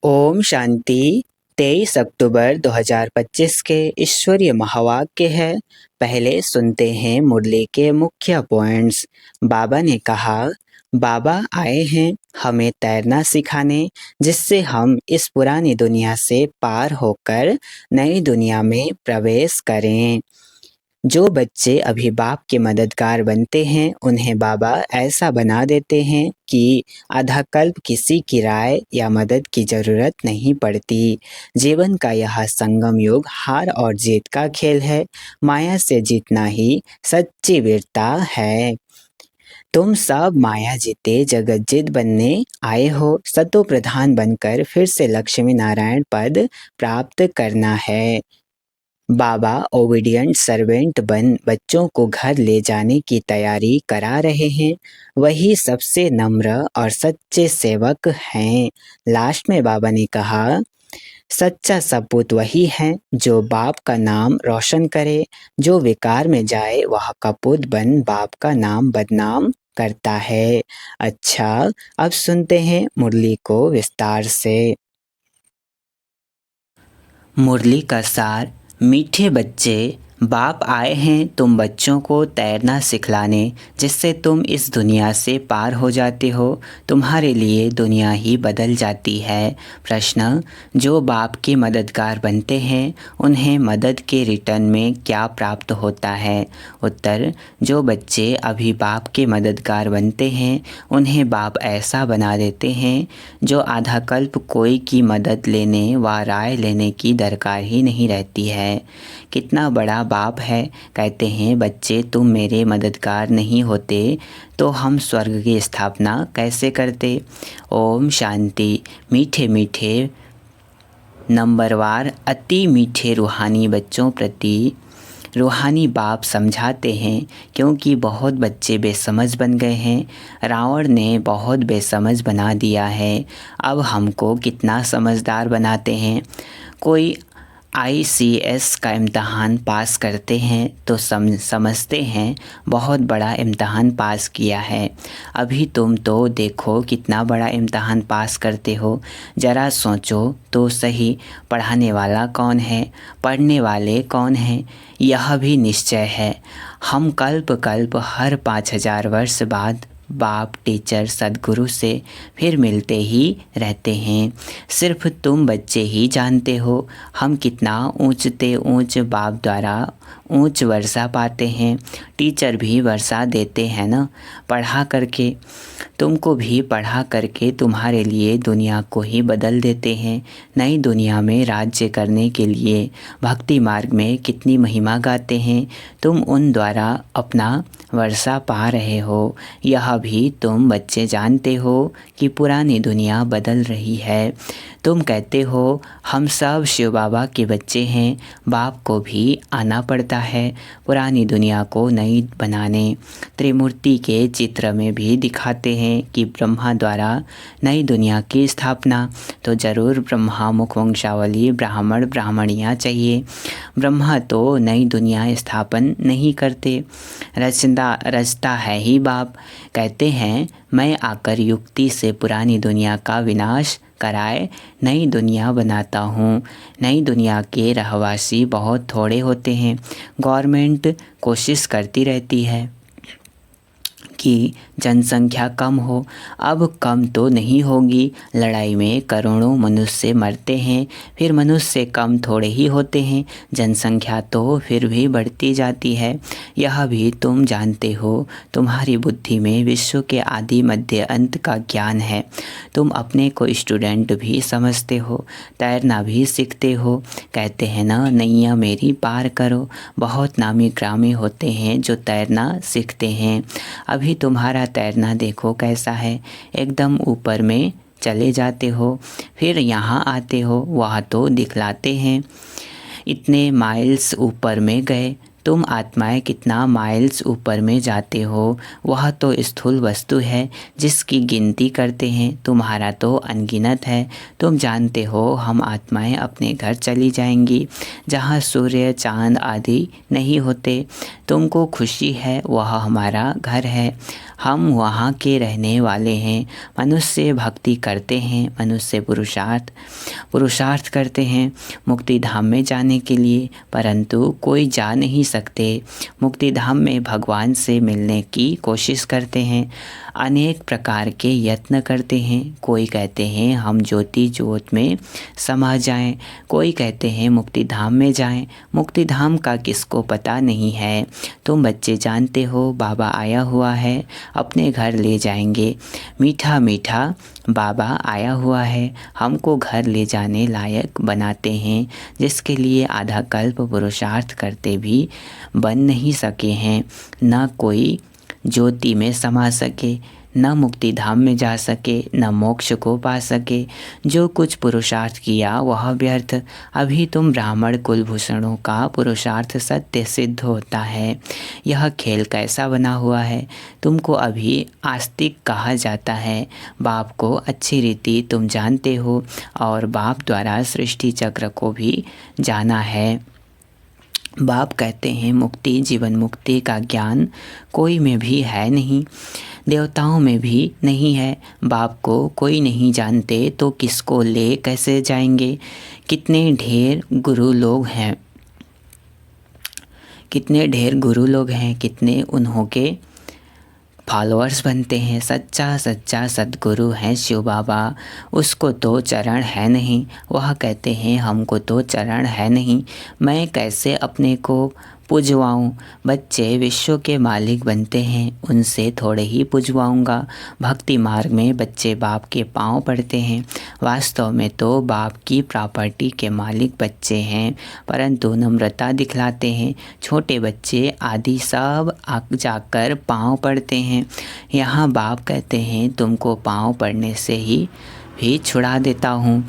ओम शांति। 23 अक्टूबर 2025 के ईश्वरीय महावाक्य है। पहले सुनते हैं मुरली के मुख्य पॉइंट्स। बाबा ने कहा, बाबा आए हैं हमें तैरना सिखाने, जिससे हम इस पुरानी दुनिया से पार होकर नई दुनिया में प्रवेश करें। जो बच्चे अभी बाप के मददगार बनते हैं उन्हें बाबा ऐसा बना देते हैं कि आधा कल्प किसी की राय या मदद की ज़रूरत नहीं पड़ती। जीवन का यह संगम युग हार और जीत का खेल है। माया से जीतना ही सच्ची वीरता है। तुम सब माया जीते जगत जीत बनने आए हो। सतो प्रधान बनकर फिर से लक्ष्मी नारायण पद प्राप्त करना है। बाबा ओबीडियंट सर्वेंट बन बच्चों को घर ले जाने की तैयारी करा रहे हैं। वही सबसे नम्र और सच्चे सेवक हैं। लास्ट में बाबा ने कहा, सच्चा सपूत वही है जो बाप का नाम रोशन करे। जो विकार में जाए वह कपूत बन बाप का नाम बदनाम करता है। अच्छा, अब सुनते हैं मुरली को विस्तार से। मुरली का सार। मीठे बच्चे, बाप आए हैं तुम बच्चों को तैरना सिखलाने, जिससे तुम इस दुनिया से पार हो जाते हो। तुम्हारे लिए दुनिया ही बदल जाती है। प्रश्न, जो बाप के मददगार बनते हैं उन्हें मदद के रिटर्न में क्या प्राप्त होता है? उत्तर, जो बच्चे अभी बाप के मददगार बनते हैं उन्हें बाप ऐसा बना देते हैं जो आधा कल्प कोई की मदद लेने व राय लेने की दरकार ही नहीं रहती है। कितना बड़ा बाप है। कहते हैं, बच्चे तुम मेरे मददगार नहीं होते तो हम स्वर्ग की स्थापना कैसे करते। ओम शांति। मीठे मीठे नंबरवार अति मीठे रूहानी बच्चों प्रति रूहानी बाप समझाते हैं, क्योंकि बहुत बच्चे बेसमझ बन गए हैं। रावण ने बहुत बेसमझ बना दिया है। अब हमको कितना समझदार बनाते हैं। कोई ICS का इम्तहान पास करते हैं तो समझते हैं बहुत बड़ा इम्तहान पास किया है। अभी तुम तो देखो कितना बड़ा इम्तहान पास करते हो। ज़रा सोचो तो सही, पढ़ाने वाला कौन है, पढ़ने वाले कौन हैं, यह भी निश्चय है। हम कल्प कल्प हर 5000 वर्ष बाद बाप, टीचर, सद्गुरु से फिर मिलते ही रहते हैं। सिर्फ तुम बच्चे ही जानते हो हम कितना ऊंचते ऊंच बाप द्वारा ऊंच वर्षा पाते हैं। टीचर भी वर्षा देते हैं ना, पढ़ा करके। तुमको भी पढ़ा करके तुम्हारे लिए दुनिया को ही बदल देते हैं। नई दुनिया में राज्य करने के लिए भक्ति मार्ग में कितनी महिमा गाते हैं। तुम उन द्वारा अपना वर्षा पा रहे हो। यह भी तुम बच्चे जानते हो कि पुरानी दुनिया बदल रही है। तुम कहते हो हम सब शिव बाबा के बच्चे हैं। बाप को भी आना पड़ता है पुरानी दुनिया को नई बनाने। त्रिमूर्ति के चित्र में भी दिखाते हैं कि ब्रह्मा द्वारा नई दुनिया की स्थापना, तो ज़रूर ब्रह्मा मुख वंशावली ब्राह्मण ब्राह्मणियाँ चाहिए। ब्रह्मा तो नई दुनिया स्थापन नहीं करते, रचता है ही बाप। कहते हैं, मैं आकर युक्ति से पुरानी दुनिया का विनाश कराए नई दुनिया बनाता हूँ। नई दुनिया के रहवासी बहुत थोड़े होते हैं। गवर्नमेंट कोशिश करती रहती है कि जनसंख्या कम हो। अब कम तो नहीं होगी। लड़ाई में करोड़ों मनुष्य मरते हैं, फिर मनुष्य कम थोड़े ही होते हैं। जनसंख्या तो फिर भी बढ़ती जाती है। यह भी तुम जानते हो। तुम्हारी बुद्धि में विश्व के आदि मध्य अंत का ज्ञान है। तुम अपने को स्टूडेंट भी समझते हो, तैरना भी सीखते हो। कहते हैं ना, नैया मेरी पार करो। बहुत नामी ग्रामी होते हैं जो तैरना सीखते हैं। अभी तुम्हारा तैरना देखो कैसा है। एकदम ऊपर में चले जाते हो, फिर यहाँ आते हो, वहाँ तो दिखलाते हैं इतने माइल्स ऊपर में गए। तुम आत्माएं कितना माइल्स ऊपर में जाते हो, वह तो स्थूल वस्तु है जिसकी गिनती करते हैं, तुम्हारा तो अनगिनत है। तुम जानते हो हम आत्माएं अपने घर चली जाएंगी जहाँ सूर्य चाँद आदि नहीं होते। तुमको खुशी है, वह हमारा घर है, हम वहाँ के रहने वाले हैं। मनुष्य भक्ति करते हैं, मनुष्य पुरुषार्थ करते हैं मुक्ति धाम में जाने के लिए, परंतु कोई जा नहीं सकते। मुक्ति धाम में भगवान से मिलने की कोशिश करते हैं, अनेक प्रकार के यत्न करते हैं। कोई कहते हैं हम ज्योति ज्योत में समा जाएं, कोई कहते हैं मुक्ति धाम में जाएं। मुक्ति धाम का किसको पता नहीं है। तुम बच्चे जानते हो बाबा आया हुआ है, अपने घर ले जाएंगे। मीठा मीठा बाबा आया हुआ है, हमको घर ले जाने लायक बनाते हैं, जिसके लिए आधा कल्प पुरुषार्थ करते भी बन नहीं सके हैं। न कोई ज्योति में समा सके, न मुक्ति धाम में जा सके, न मोक्ष को पा सके। जो कुछ पुरुषार्थ किया वह व्यर्थ। अभी तुम ब्राह्मण कुलभूषणों का पुरुषार्थ सत्य सिद्ध होता है। यह खेल कैसा बना हुआ है, तुमको अभी आस्तिक कहा जाता है। बाप को अच्छी रीति तुम जानते हो और बाप द्वारा सृष्टि चक्र को भी जाना है। बाप कहते हैं मुक्ति जीवन मुक्ति का ज्ञान कोई में भी है नहीं, देवताओं में भी नहीं है। बाप को कोई नहीं जानते तो किसको ले कैसे जाएंगे। कितने ढेर गुरु लोग हैं, कितने उन्हों के फॉलोअर्स बनते हैं। सच्चा सद्गुरु है शिव बाबा, उसको तो चरण है नहीं। वह कहते हैं हमको तो चरण है नहीं, मैं कैसे अपने को पुजवाऊँ। बच्चे विश्व के मालिक बनते हैं, उनसे थोड़े ही पुजवाऊँगा। भक्ति मार्ग में बच्चे बाप के पांव पड़ते हैं, वास्तव में तो बाप की प्रॉपर्टी के मालिक बच्चे हैं, परंतु नम्रता दिखलाते हैं। छोटे बच्चे आदि सब जाकर पांव पड़ते हैं। यहाँ बाप कहते हैं तुमको पांव पड़ने से ही भी छुड़ा देता हूँ।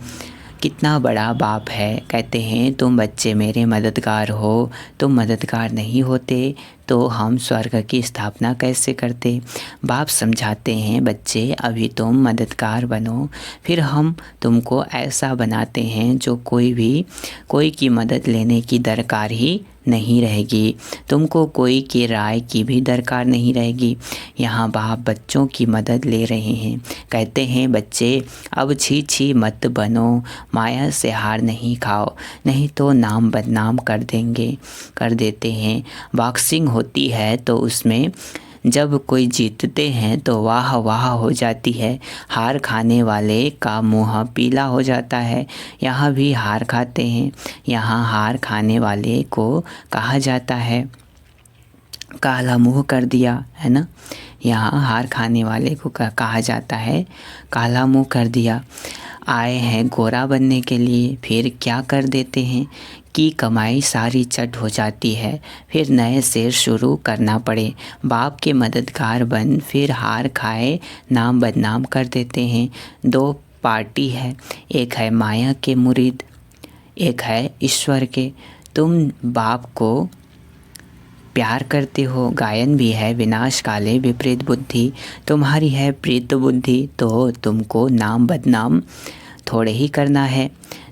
कितना बड़ा बाप है। कहते हैं तुम बच्चे मेरे मददगार हो, तुम मददगार नहीं होते तो हम स्वर्ग की स्थापना कैसे करते। बाप समझाते हैं बच्चे अभी तुम मददगार बनो, फिर हम तुमको ऐसा बनाते हैं जो कोई की मदद लेने की दरकार ही नहीं रहेगी, तुमको कोई की राय की भी दरकार नहीं रहेगी। यहाँ बाप बच्चों की मदद ले रहे हैं। कहते हैं बच्चे अब छी मत बनो, माया से हार नहीं खाओ, नहीं तो नाम बदनाम कर देते हैं। बॉक्सिंग होती है तो उसमें जब कोई जीतते हैं तो वाह वाह हो जाती है, हार खाने वाले का मुँह पीला हो जाता है। यहाँ भी हार खाते हैं, यहाँ हार खाने वाले को कहा जाता है काला मुँह कर दिया, है ना। यहाँ हार खाने वाले को कहा जाता है काला मुँह कर दिया। आए हैं गोरा बनने के लिए, फिर क्या कर देते हैं की कमाई सारी चट हो जाती है, फिर नए से शुरू करना पड़े। बाप के मददगार बन फिर हार खाए नाम बदनाम कर देते हैं। दो पार्टी है, एक है माया के मुरीद, एक है ईश्वर के। तुम बाप को प्यार करते हो, गायन भी है विनाश काले विपरीत बुद्धि, तुम्हारी है प्रीत बुद्धि तो तुमको नाम बदनाम थोड़े ही करना है।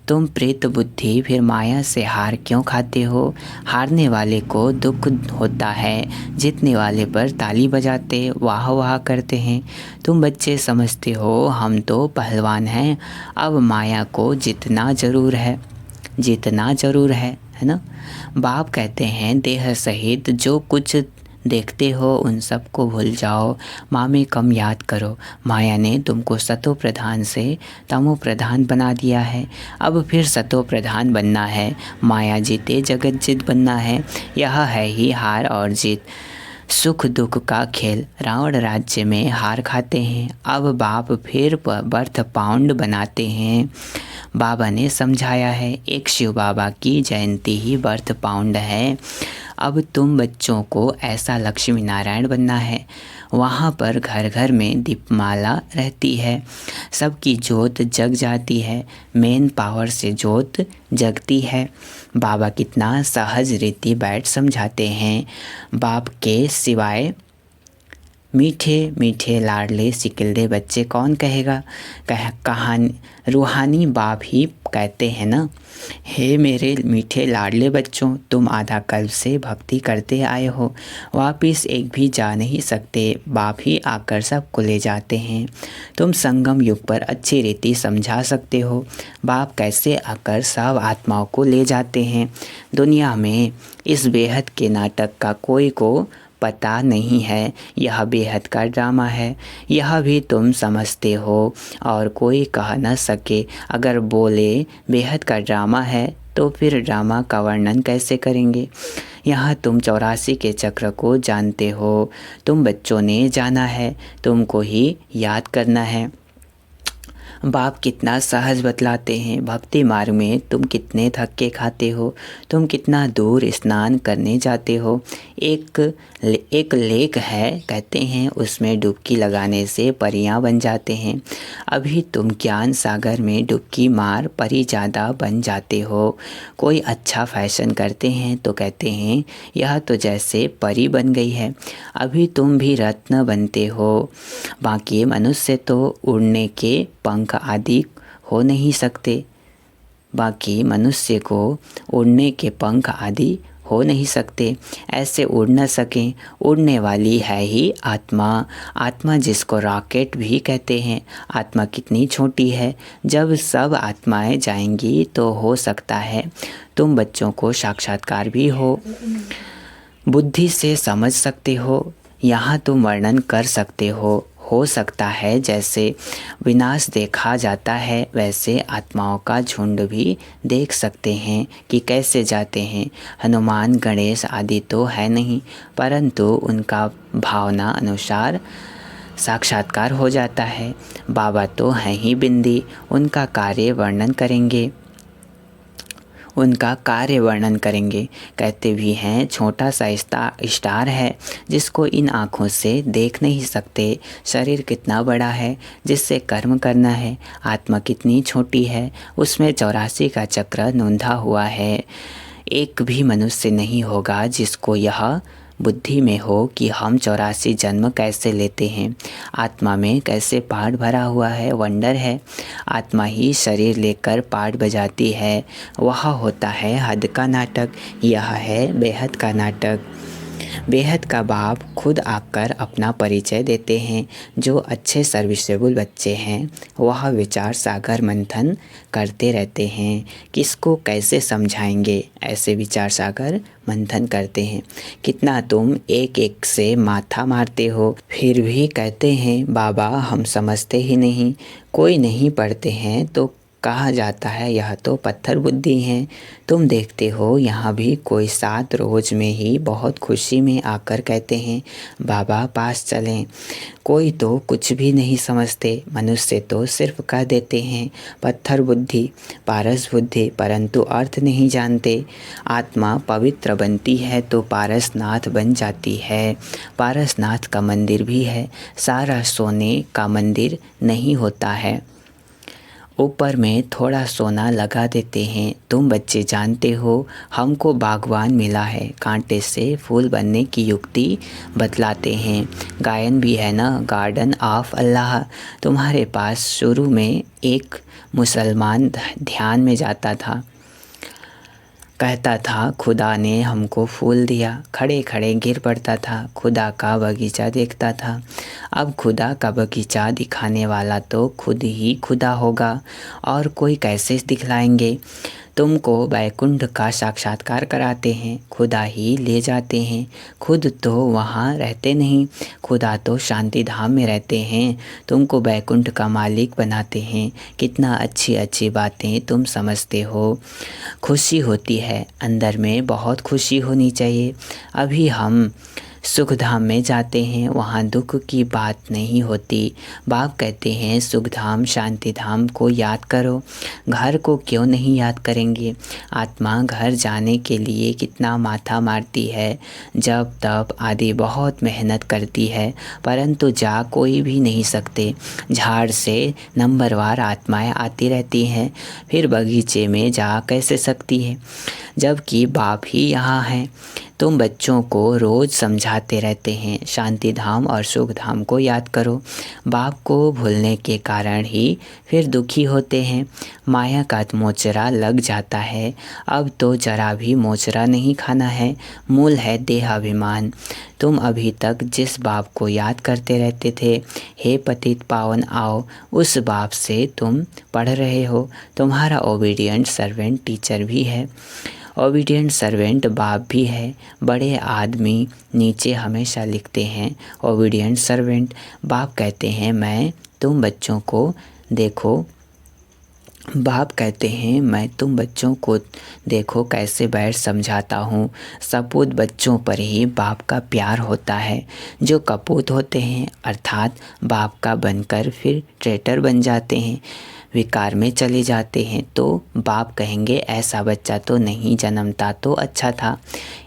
तुम प्रेत बुद्धि फिर माया से हार क्यों खाते हो। हारने वाले को दुख होता है, जीतने वाले पर ताली बजाते वाह वाह करते हैं। तुम बच्चे समझते हो हम तो पहलवान हैं, अब माया को जीतना ज़रूर है ना। बाप कहते हैं देह सहित जो कुछ देखते हो उन सबको भूल जाओ, मामे कम याद करो। माया ने तुमको सतो प्रधान से तमो प्रधान बना दिया है, अब फिर सतो प्रधान बनना है। माया जीते जगत जीत बनना है, यह है ही हार और जीत, सुख दुख का खेल। रावण राज्य में हार खाते हैं, अब बाप फिर बर्थ पाउंड बनाते हैं। बाबा ने समझाया है एक शिव बाबा की जयंती ही बर्थ पाउंड है। अब तुम बच्चों को ऐसा लक्ष्मी नारायण बनना है। वहाँ पर घर घर में दीपमाला रहती है, सबकी जोत जग जाती है, मेन पावर से जोत जगती है। बाबा कितना सहज रीति बैठ समझाते हैं। बाप के सिवाय मीठे मीठे लाडले सिकिलदे बच्चे कौन कहेगा। कहानी रूहानी बाप ही कहते हैं ना, हे मेरे मीठे लाडले बच्चों, तुम आधा कल्प से भक्ति करते आए हो, वापिस एक भी जा नहीं सकते। बाप ही आकर सबको ले जाते हैं। तुम संगम युग पर अच्छी रीति समझा सकते हो, बाप कैसे आकर सब आत्माओं को ले जाते हैं। दुनिया में इस बेहद के नाटक का कोई को पता नहीं है, यह बेहद का ड्रामा है। यह भी तुम समझते हो और कोई कह न सके। अगर बोले बेहद का ड्रामा है तो फिर ड्रामा का वर्णन कैसे करेंगे। यहाँ तुम 84 के चक्र को जानते हो, तुम बच्चों ने जाना है, तुमको ही याद करना है। बाप कितना सहज बतलाते हैं। भक्ति मार्ग में तुम कितने धक्के खाते हो, तुम कितना दूर स्नान करने जाते हो। एक लेक है, कहते हैं उसमें डुबकी लगाने से परियां बन जाते हैं। अभी तुम ज्ञान सागर में डुबकी मार परी ज़्यादा बन जाते हो। कोई अच्छा फैशन करते हैं तो कहते हैं यह तो जैसे परी बन गई है। अभी तुम भी रत्न बनते हो। बाकी मनुष्य तो उड़ने के पंख आदि हो नहीं सकते। बाकी मनुष्य को उड़ने के पंख आदि हो नहीं सकते। ऐसे उड़ न सकें, उड़ने वाली है ही आत्मा। आत्मा जिसको रॉकेट भी कहते हैं। आत्मा कितनी छोटी है। जब सब आत्माएं जाएंगी तो हो सकता है तुम बच्चों को साक्षात्कार भी हो, बुद्धि से समझ सकते हो। यहाँ तुम वर्णन कर सकते हो सकता है जैसे विनाश देखा जाता है वैसे आत्माओं का झुंड भी देख सकते हैं कि कैसे जाते हैं। हनुमान गणेश आदि तो है नहीं, परंतु उनका भावना अनुसार साक्षात्कार हो जाता है। बाबा तो हैं ही बिंदी, उनका कार्य वर्णन करेंगे। कहते भी हैं छोटा सा स्टार है जिसको इन आँखों से देख नहीं सकते। शरीर कितना बड़ा है जिससे कर्म करना है। आत्मा कितनी छोटी है, उसमें 84 का चक्र नोंधा हुआ है। एक भी मनुष्य नहीं होगा जिसको यह बुद्धि में हो कि हम 84 जन्म कैसे लेते हैं, आत्मा में कैसे पाठ भरा हुआ है। वंडर है, आत्मा ही शरीर लेकर पाठ बजाती है। वह होता है हद का नाटक, यह है बेहद का नाटक। बेहद का बाप खुद आकर अपना परिचय देते हैं। जो अच्छे सर्विसेबल बच्चे हैं वह विचार सागर मंथन करते रहते हैं, किसको कैसे समझाएंगे, ऐसे विचार सागर मंथन करते हैं। कितना तुम एक एक से माथा मारते हो, फिर भी कहते हैं बाबा हम समझते ही नहीं। कोई नहीं पढ़ते हैं तो कहा जाता है यह तो पत्थर बुद्धि हैं। तुम देखते हो यहाँ भी कोई 7 रोज़ में ही बहुत खुशी में आकर कहते हैं बाबा पास चलें। कोई तो कुछ भी नहीं समझते। मनुष्य तो सिर्फ कह देते हैं पत्थर बुद्धि, पारस बुद्धि, परंतु अर्थ नहीं जानते। आत्मा पवित्र बनती है तो पारसनाथ बन जाती है। पारसनाथ का मंदिर भी है, सारा सोने का मंदिर नहीं होता है, ऊपर में थोड़ा सोना लगा देते हैं। तुम बच्चे जानते हो हमको बागवान मिला है, कांटे से फूल बनने की युक्ति बतलाते हैं। गायन भी है ना, गार्डन ऑफ अल्लाह। तुम्हारे पास शुरू में एक मुसलमान ध्यान में जाता था, कहता था खुदा ने हमको फूल दिया, खड़े खड़े गिर पड़ता था। खुदा का बगीचा देखता था। अब खुदा का बगीचा दिखाने वाला तो खुद ही खुदा होगा, और कोई कैसे दिखलाएंगे। तुमको बैकुंठ का साक्षात्कार कराते हैं, खुदा ही ले जाते हैं। खुद तो वहाँ रहते नहीं, खुदा तो शांति धाम में रहते हैं। तुमको बैकुंठ का मालिक बनाते हैं। कितना अच्छी अच्छी बातें तुम समझते हो। खुशी होती है, अंदर में बहुत खुशी होनी चाहिए। अभी हम सुख धाम में जाते हैं, वहाँ दुख की बात नहीं होती। बाप कहते हैं सुख धाम शांति धाम को याद करो, घर को क्यों नहीं याद करेंगे। आत्मा घर जाने के लिए कितना माथा मारती है, जब तब आदि बहुत मेहनत करती है, परंतु जा कोई भी नहीं सकते। झाड़ से नंबरवार आत्माएं आती रहती हैं, फिर बगीचे में जा कैसे सकती है, जबकि बाप ही यहाँ हैं। तुम बच्चों को रोज़ समझाते रहते हैं शांति धाम और सुख धाम को याद करो। बाप को भूलने के कारण ही फिर दुखी होते हैं। माया का मोचरा लग जाता है, अब तो जरा भी मोचरा नहीं खाना है। मूल है देहाभिमान। तुम अभी तक जिस बाप को याद करते रहते थे, हे पतित पावन आओ, उस बाप से तुम पढ़ रहे हो। तुम्हारा ओबीडियंट सर्वेंट टीचर भी है, ओबीडियंट सर्वेंट बाप भी है। बड़े आदमी नीचे हमेशा लिखते हैं ओबीडियंट सर्वेंट। बाप कहते हैं मैं तुम बच्चों को देखो, बाप कहते हैं मैं तुम बच्चों को देखो कैसे बैठ समझाता हूँ। सपूत बच्चों पर ही बाप का प्यार होता है। जो कपूत होते हैं अर्थात बाप का बनकर फिर ट्रेटर बन जाते हैं, विकार में चले जाते हैं, तो बाप कहेंगे ऐसा बच्चा तो नहीं जन्मता तो अच्छा था।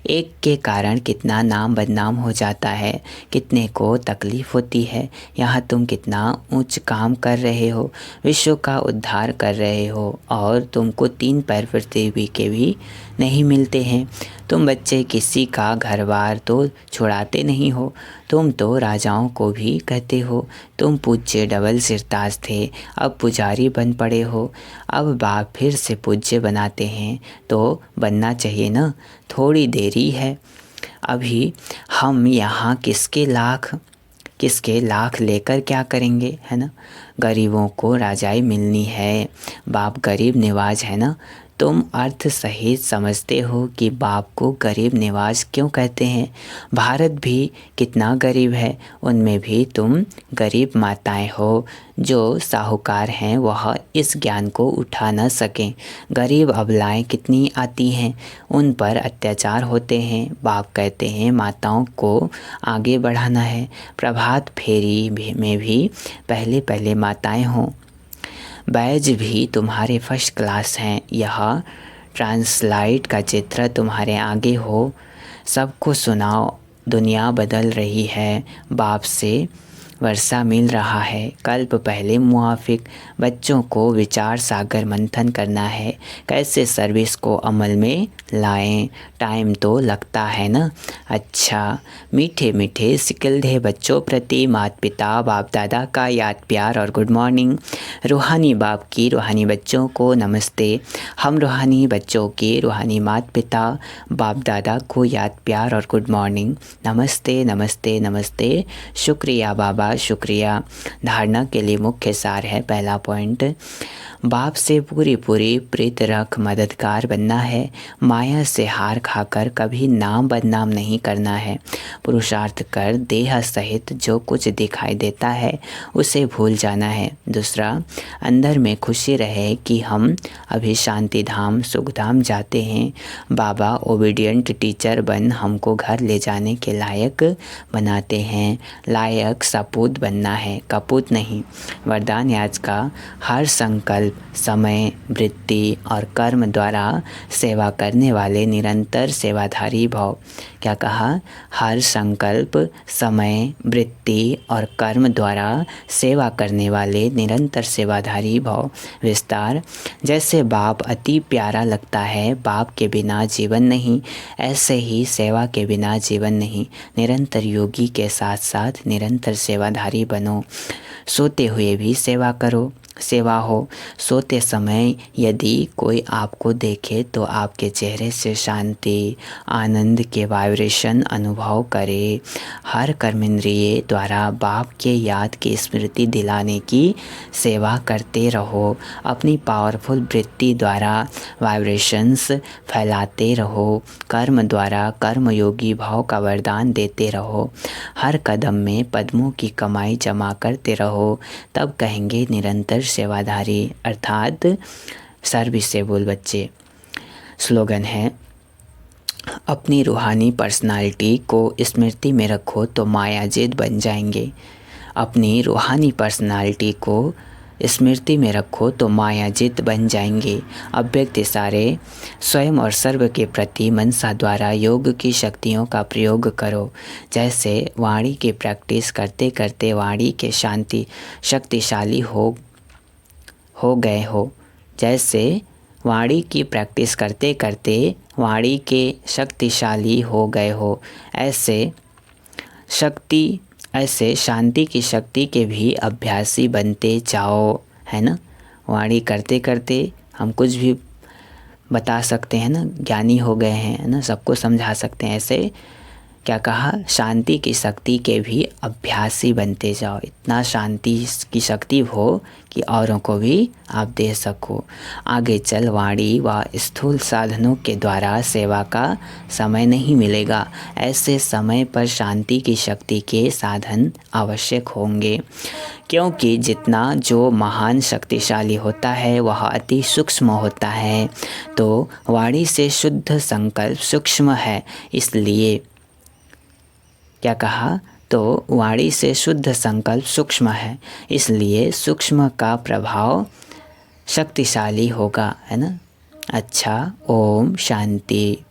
एक के कारण कितना नाम बदनाम हो जाता है, कितने को तकलीफ़ होती है। यहाँ तुम कितना ऊंच काम कर रहे हो, विश्व का उद्धार कर रहे हो, और तुमको 3 पैर पृथ्वी के भी नहीं मिलते हैं। तुम बच्चे किसी का घर बार तो छुड़ाते नहीं हो, तुम तो राजाओं को भी कहते हो। तुम पूज्य डबल सिरताज थे, अब पुजारी बन पड़े हो। अब बाप फिर से पूज्य बनाते हैं तो बनना चाहिए ना, थोड़ी देरी है अभी। हम यहाँ किसके लाख लेकर क्या करेंगे, है ना। गरीबों को राजाई मिलनी है, बाप गरीब निवाज है ना। तुम अर्थ सहित समझते हो कि बाप को गरीब निवाज क्यों कहते हैं। भारत भी कितना गरीब है, उनमें भी तुम गरीब माताएं हो। जो साहूकार हैं वह इस ज्ञान को उठा न सकें। गरीब अबलाएं कितनी आती हैं, उन पर अत्याचार होते हैं। बाप कहते हैं माताओं को आगे बढ़ाना है। प्रभात फेरी में भी पहले पहले माताएं हों। बैज भी तुम्हारे फर्स्ट क्लास हैं। यह ट्रांसलाइट का चित्र तुम्हारे आगे हो। सबको सुनाओ, दुनिया बदल रही है, बाप से वर्षा मिल रहा है। कल्प पहले मुआफिक बच्चों को विचार सागर मंथन करना है, कैसे सर्विस को अमल में लाएं। टाइम तो लगता है ना। अच्छा, मीठे मीठे सिकलधे बच्चों प्रति माता पिता बाप दादा का याद प्यार और गुड मॉर्निंग। रूहानी बाप की रूहानी बच्चों को नमस्ते। हम रूहानी बच्चों के रूहानी माता पिता बाप दादा को याद प्यार और गुड मॉर्निंग। नमस्ते नमस्ते नमस्ते। शुक्रिया बाबा शुक्रिया। धारणा के लिए मुख्य सार है, पहला पॉइंट, बाप से पूरी पूरी प्रीत रख मददगार बनना है। माया से हार खाकर कभी नाम बदनाम नहीं करना है। पुरुषार्थ कर देह सहित जो कुछ दिखाई देता है उसे भूल जाना है। दूसरा, अंदर में खुशी रहे कि हम अभी शांति धाम सुख धाम जाते हैं। बाबा ओबीडियंट टीचर बन हमको घर ले जाने के लायक बनाते हैं। लायक सपूत बनना है, कपूत नहीं। वरदान याज का हर संकल्प समय वृत्ति और कर्म द्वारा सेवा करने वाले निरंतर सेवाधारी भव। क्या कहा? हर संकल्प समय वृत्ति और कर्म द्वारा सेवा करने वाले निरंतर सेवाधारी भव। विस्तार, जैसे बाप अति प्यारा लगता है, बाप के बिना जीवन नहीं, ऐसे ही सेवा के बिना जीवन नहीं। निरंतर योगी के साथ साथ निरंतर सेवाधारी बनो। सोते हुए भी सेवा करो, सेवा हो। सोते समय यदि कोई आपको देखे तो आपके चेहरे से शांति आनंद के वाइब्रेशन अनुभव करे। हर कर्मेंद्रिय द्वारा बाप के याद की स्मृति दिलाने की सेवा करते रहो। अपनी पावरफुल वृत्ति द्वारा वाइब्रेशंस फैलाते रहो। कर्म द्वारा कर्मयोगी भाव का वरदान देते रहो। हर कदम में पद्मों की कमाई जमा करते रहो, तब कहेंगे निरंतर सेवाधारी अर्थात सर्विसेबल बच्चे। स्लोगन है, अपनी रूहानी पर्सनालिटी को स्मृति में रखो तो मायाजित बन जाएंगे। अपनी रूहानी पर्सनालिटी को स्मृति में रखो तो मायाजित बन जाएंगे। अव्यक्त इशारे स्वयं और सर्व के प्रति मनसा द्वारा योग की शक्तियों का प्रयोग करो। जैसे वाणी की प्रैक्टिस करते करते वाणी के शक्तिशाली हो गए हो। जैसे वाणी की प्रैक्टिस करते करते वाणी के शक्तिशाली हो गए हो, ऐसे शांति की शक्ति के भी अभ्यासी बनते जाओ, है ना। वाणी करते करते हम कुछ भी बता सकते हैं ना, ज्ञानी हो गए हैं, है ना, सबको समझा सकते हैं। ऐसे क्या कहा, शांति की शक्ति के भी अभ्यासी बनते जाओ। इतना शांति की शक्ति हो कि औरों को भी आप दे सको। आगे चल वाणी व स्थूल साधनों के द्वारा सेवा का समय नहीं मिलेगा। ऐसे समय पर शांति की शक्ति के साधन आवश्यक होंगे, क्योंकि जितना जो महान शक्तिशाली होता है वह अति सूक्ष्म होता है। तो वाणी से शुद्ध संकल्प सूक्ष्म है, इसलिए क्या कहा, तो वाणी से शुद्ध संकल्प सूक्ष्म है, इसलिए सूक्ष्म का प्रभाव शक्तिशाली होगा, है ना। अच्छा, ओम शांति।